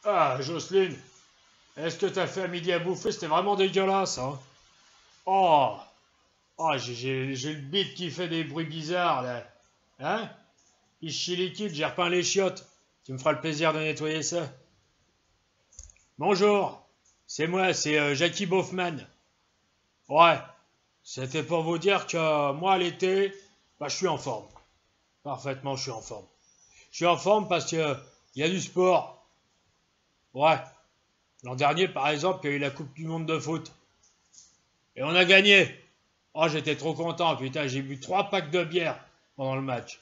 Ah, Jocelyne, est-ce que t'as fait à midi à bouffer? C'était vraiment dégueulasse, hein? Oh, j'ai le bide qui fait des bruits bizarres, là. Hein? Il chie liquide, j'ai repeint les chiottes. Tu me feras le plaisir de nettoyer ça. Bonjour, c'est moi, c'est Jackie Boffman. Ouais, c'était pour vous dire que moi, l'été, bah, je suis en forme. Parfaitement, je suis en forme. Je suis en forme parce que il y a du sport. Ouais, l'an dernier, par exemple, il y a eu la Coupe du Monde de foot. Et on a gagné. Oh, j'étais trop content, putain, j'ai bu 3 packs de bière pendant le match.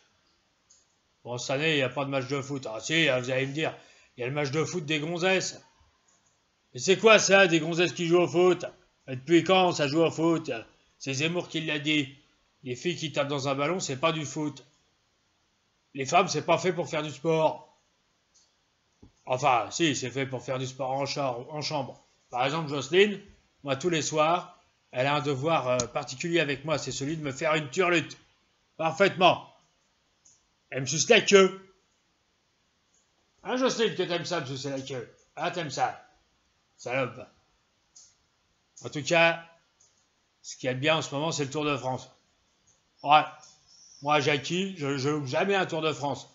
Bon, cette année, il n'y a pas de match de foot. Ah si, vous allez me dire, il y a le match de foot des gonzesses. Mais c'est quoi ça, des gonzesses qui jouent au foot? Et depuis quand ça joue au foot? C'est Zemmour qui l'a dit. Les filles qui tapent dans un ballon, c'est pas du foot. Les femmes, c'est pas fait pour faire du sport. Enfin, si, c'est fait pour faire du sport en chambre. Par exemple, Jocelyne, moi, tous les soirs, elle a un devoir particulier avec moi, c'est celui de me faire une turlute. Parfaitement. Elle me suce la queue. Hein, Jocelyne, que t'aimes ça, me sucer la queue? Ah, t'aimes ça? Salope. En tout cas, ce qui est bien en ce moment, c'est le Tour de France. Ouais. Moi, Jackie, je loupe jamais un Tour de France.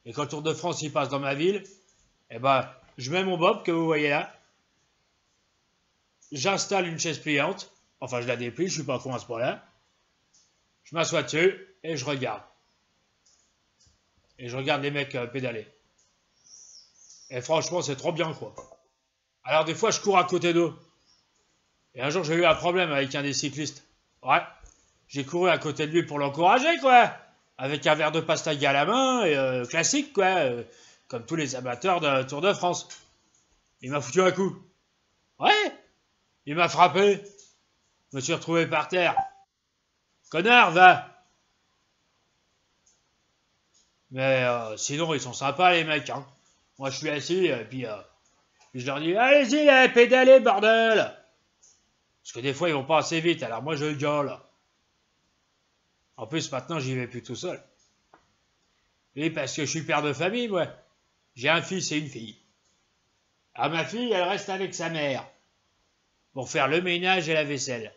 Et quand le Tour de France il passe dans ma ville, eh ben, je mets mon bob que vous voyez là. J'installe une chaise pliante. Enfin, je la déplie, je suis pas con à ce point-là. Je m'assois dessus et je regarde. Et je regarde les mecs pédaler. Et franchement, c'est trop bien, quoi. Alors, des fois, je cours à côté d'eux. Et un jour, j'ai eu un problème avec un des cyclistes. Ouais. J'ai couru à côté de lui pour l'encourager, quoi. Avec un verre de pastaga à la main, et classique, quoi. Comme tous les amateurs de Tour de France. Il m'a foutu un coup. Ouais. Il m'a frappé. Je me suis retrouvé par terre. Connard, va. Mais sinon, ils sont sympas, les mecs, hein. Moi, je suis assis, et puis je leur dis, allez-y, pédalez, bordel. Parce que des fois, ils vont pas assez vite, alors moi, je gueule. En plus, maintenant, j'y vais plus tout seul. Oui, parce que je suis père de famille, moi. J'ai un fils et une fille. Alors, ma fille, elle reste avec sa mère pour faire le ménage et la vaisselle.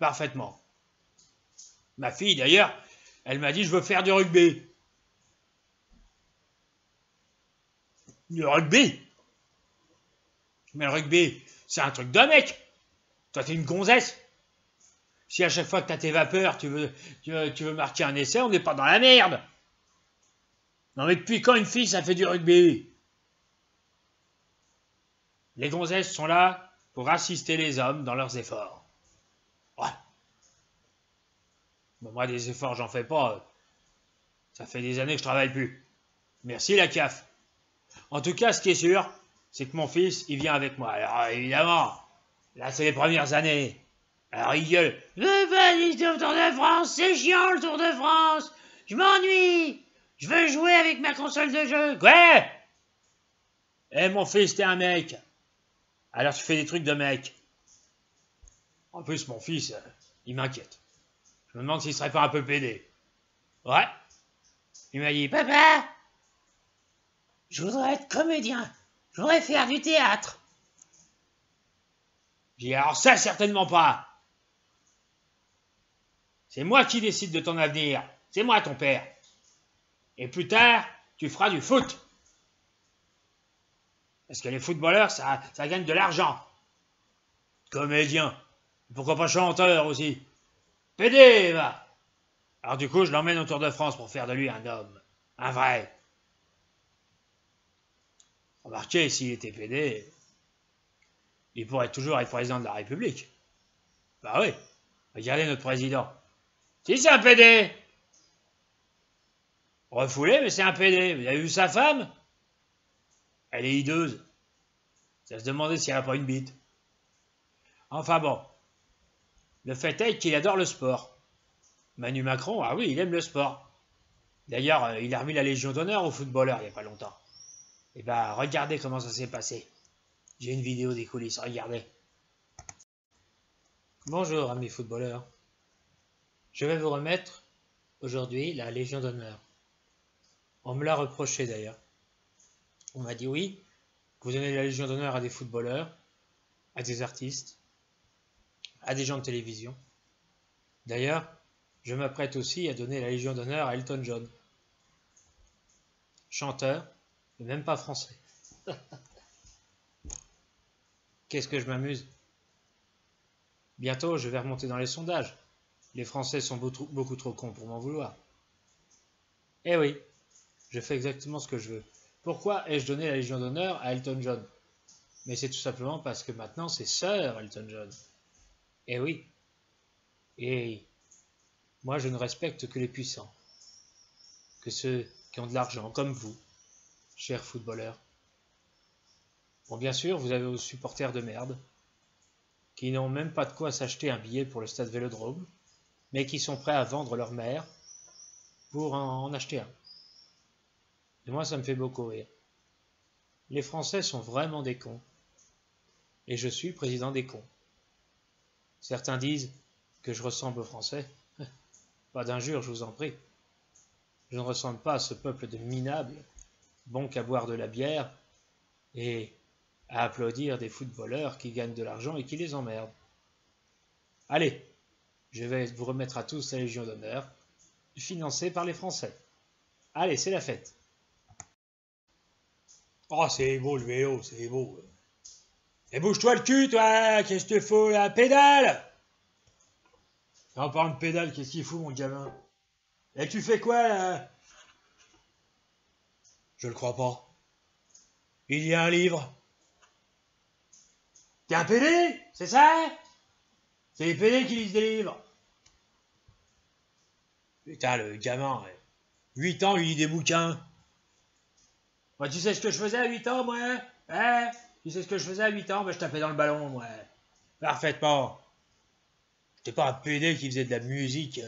Parfaitement. Ma fille, d'ailleurs, elle m'a dit, je veux faire du rugby. Du rugby? Mais le rugby, c'est un truc de mec. Toi, t'es une gonzesse. Si à chaque fois que t'as tes vapeurs, tu veux marquer un essai, on n'est pas dans la merde. Non mais depuis quand une fille, ça fait du rugby? Les gonzesses sont là pour assister les hommes dans leurs efforts. Ouais. Bon, moi, des efforts, j'en fais pas. Ça fait des années que je travaille plus. Merci la CAF. En tout cas, ce qui est sûr, c'est que mon fils, il vient avec moi. Alors, évidemment, là, c'est les premières années. Alors, il gueule. Je veux pas aller au Tour de France, c'est chiant le Tour de France. Je m'ennuie. Je veux jouer avec ma console de jeu. Quoi? Eh, mon fils, t'es un mec. Alors, tu fais des trucs de mec. En plus, mon fils, il m'inquiète. Je me demande s'il serait pas un peu pédé. Ouais. Il m'a dit, papa, je voudrais être comédien. Je voudrais faire du théâtre. J'ai dit, alors ça, certainement pas. C'est moi qui décide de ton avenir. C'est moi ton père. Et plus tard, tu feras du foot. Parce que les footballeurs, ça gagne de l'argent. Comédien. Pourquoi pas chanteur aussi? Pédé, va. Alors du coup, je l'emmène au Tour de France pour faire de lui un homme. Un vrai. Remarquez, s'il était pédé, il pourrait toujours être président de la République. Bah oui. Regardez notre président. Si, c'est un PD. Refoulé, mais c'est un PD. Vous avez vu sa femme? Elle est hideuse. Ça se demandait si elle n'a pas une bite. Enfin bon. Le fait est qu'il adore le sport. Manu Macron, ah oui, il aime le sport. D'ailleurs, il a remis la Légion d'honneur aux footballeurs il n'y a pas longtemps. Et ben, regardez comment ça s'est passé. J'ai une vidéo des coulisses, regardez. Bonjour, amis footballeurs. Je vais vous remettre aujourd'hui la Légion d'honneur. On me l'a reproché d'ailleurs. On m'a dit oui, Vous donnez la Légion d'honneur à des footballeurs, à des artistes, à des gens de télévision. D'ailleurs, je m'apprête aussi à donner la Légion d'honneur à Elton John. Chanteur, mais même pas français. Qu'est-ce que je m'amuse? Bientôt, je vais remonter dans les sondages. Les Français sont beaucoup trop cons pour m'en vouloir. Eh oui, je fais exactement ce que je veux. Pourquoi ai-je donné la Légion d'honneur à Elton John? Mais c'est tout simplement parce que maintenant c'est Sir Elton John. Eh oui. Et moi je ne respecte que les puissants, que ceux qui ont de l'argent, comme vous, chers footballeurs. Bon, bien sûr, vous avez vos supporters de merde, qui n'ont même pas de quoi s'acheter un billet pour le stade Vélodrome, mais qui sont prêts à vendre leur mère pour en acheter un. Et moi, ça me fait beaucoup rire. Les Français sont vraiment des cons. Et je suis président des cons. Certains disent que je ressemble aux Français. Pas d'injure, je vous en prie. Je ne ressemble pas à ce peuple de minables, bons qu'à boire de la bière et à applaudir des footballeurs qui gagnent de l'argent et qui les emmerdent. Allez, je vais vous remettre à tous la Légion d'honneur, financée par les Français. Allez, c'est la fête. Oh, c'est beau le vélo, c'est beau. Et bouge-toi le cul, toi, qu'est-ce que tu fous là? Pédale! En parlant de pédale, qu'est-ce qu'il fout, mon gamin? Et tu fais quoi, là? Je le crois pas. Il y a un livre. T'es un PD? C'est ça? C'est les PD qui lisent des livres. Putain, le gamin, 8 ans, il lit des bouquins. Moi, tu sais ce que je faisais à 8 ans, moi? Hein? Tu sais ce que je faisais à 8 ans? Ben, je tapais dans le ballon, moi. Parfaitement. J'étais pas un PD qui faisait de la musique,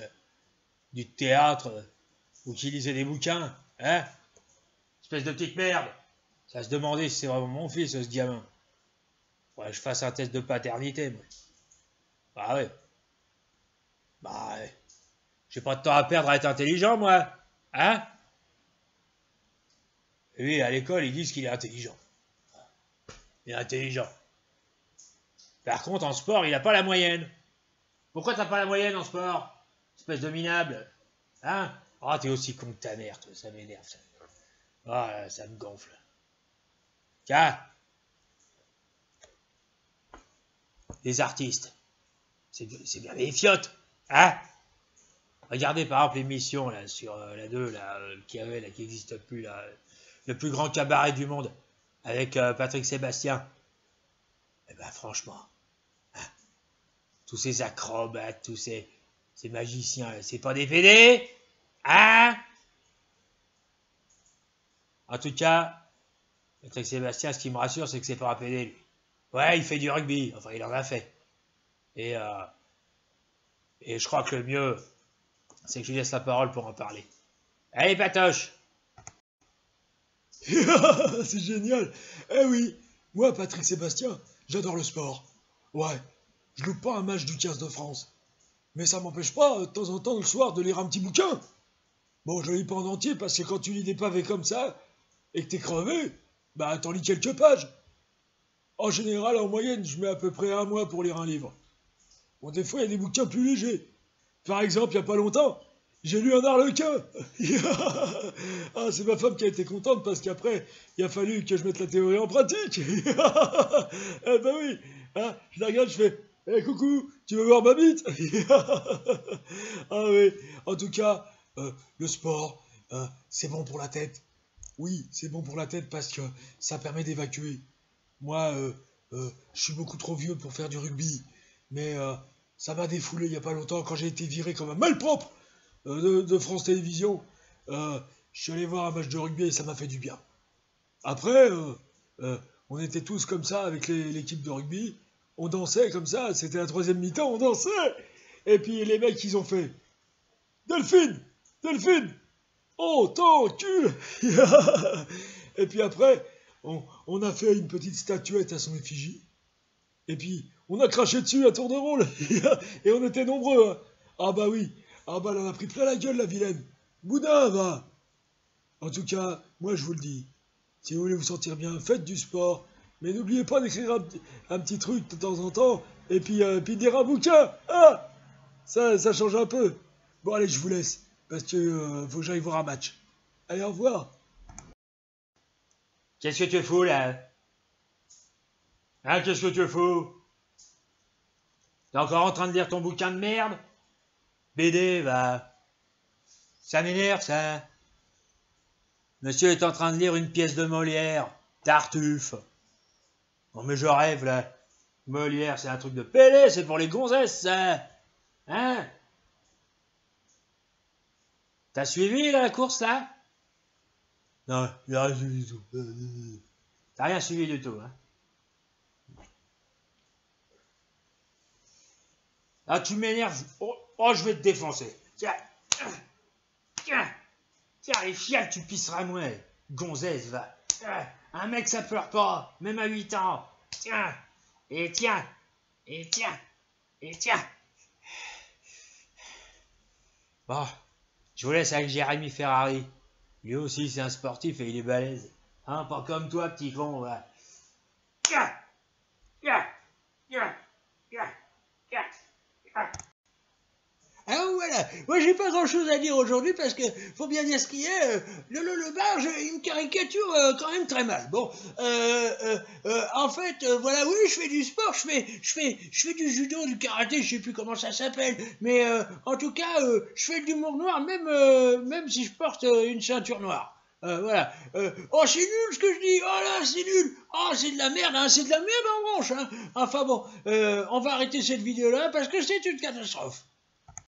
du théâtre, ou qui lisait des bouquins, hein? Espèce de petite merde. Ça se demandait si c'est vraiment mon fils, ce gamin. Faudrait que je fasse un test de paternité, moi. Bah ouais. Bah ouais. J'ai pas de temps à perdre à être intelligent, moi. Hein? Et lui, à l'école, ils disent qu'il est intelligent. Il est intelligent. Par contre, en sport, il a pas la moyenne. Pourquoi t'as pas la moyenne en sport? Espèce de minable. Hein? Ah, oh, t'es aussi con que ta mère, toi. Ça m'énerve, ça. Ah, ça me gonfle. Tiens. Les artistes. C'est bien les fiottes. Hein? Regardez par exemple l'émission là, sur la 2 là, qui n'existe plus, là, le plus grand cabaret du monde, avec Patrick Sébastien. Eh ben franchement, hein, tous ces acrobates, tous ces magiciens, c'est pas des PD? Hein? En tout cas, Patrick Sébastien, ce qui me rassure, c'est que c'est pas un PD, lui. Ouais, il fait du rugby, enfin il en a fait. Et je crois que le mieux, c'est que je lui laisse la parole pour en parler. Allez, Patoche! C'est génial. Eh oui, moi, Patrick Sébastien, j'adore le sport. Ouais, je loupe pas un match du 15 de France. Mais ça m'empêche pas, de temps en temps, le soir, de lire un petit bouquin. Bon, je le lis pas en entier, parce que quand tu lis des pavés comme ça, et que t'es crevé, bah t'en lis quelques pages. En général, en moyenne, je mets à peu près un mois pour lire un livre. Bon, des fois, il y a des bouquins plus légers. Par exemple, il y a pas longtemps, j'ai lu un Harlequin. Ah, c'est ma femme qui a été contente parce qu'après, il a fallu que je mette la théorie en pratique. Eh ben oui, hein, je la regarde, je fais hey, coucou, tu veux voir ma bite? Ah oui, en tout cas, le sport, c'est bon pour la tête. Oui, c'est bon pour la tête parce que ça permet d'évacuer. Moi, je suis beaucoup trop vieux pour faire du rugby, mais ça m'a défoulé il y a pas longtemps quand j'ai été viré comme un malpropre de France Télévisions. Je suis allé voir un match de rugby et ça m'a fait du bien. Après, on était tous comme ça avec l'équipe de rugby. On dansait comme ça, c'était la troisième mi-temps, on dansait. Et puis les mecs, ils ont fait Delphine, Delphine, oh, t'encule. Et puis après, on a fait une petite statuette à son effigie. Et puis, on a craché dessus à tour de rôle. Et on était nombreux. Hein. Ah bah oui. Ah bah elle en a pris plein la gueule, la vilaine. Boudin, va. En tout cas, moi je vous le dis. Si vous voulez vous sentir bien, faites du sport. Mais n'oubliez pas d'écrire un petit truc de temps en temps, et puis lire un bouquin. Ah, ça change un peu. Bon, allez, je vous laisse, parce que faut que j'aille voir un match. Allez, au revoir. Qu'est-ce que tu fous, là? Hein, qu'est-ce que tu fous? T'es encore en train de lire ton bouquin de merde? BD, va. Ça m'énerve, ça. Monsieur est en train de lire une pièce de Molière. Tartuffe. Non, mais je rêve, là. Molière, c'est un truc de pédé, c'est pour les gonzesses, ça. Hein? T'as suivi, là, la course, là? Non, il a rien suivi du tout. T'as rien suivi du tout, hein? Ah, tu m'énerves. Oh, je vais te défoncer. Tiens. Tiens, les fiales, tu pisseras moins. Gonzesse, va. Un mec, ça pleure pas, même à 8 ans. Tiens. Et tiens. Et tiens. Et tiens. Bon, je vous laisse avec Jérémy Ferrari. Lui aussi, c'est un sportif et il est balèze. Hein, pas comme toi, petit con, va. Tiens. Tiens. Tiens. Tiens. Tiens. Alors voilà, moi j'ai pas grand chose à dire aujourd'hui parce que faut bien dire ce qu'il y a, le barge il me caricature quand même très mal. Bon, en fait, voilà, oui, je fais du sport, je fais du judo, du karaté, je sais plus comment ça s'appelle, mais en tout cas, je fais de l'humour noir même si je porte une ceinture noire. Voilà. Oh, c'est nul ce que je dis. Oh là, c'est nul. Oh, c'est de la merde, hein. C'est de la merde en branche, hein. Enfin bon, on va arrêter cette vidéo-là parce que c'est une catastrophe.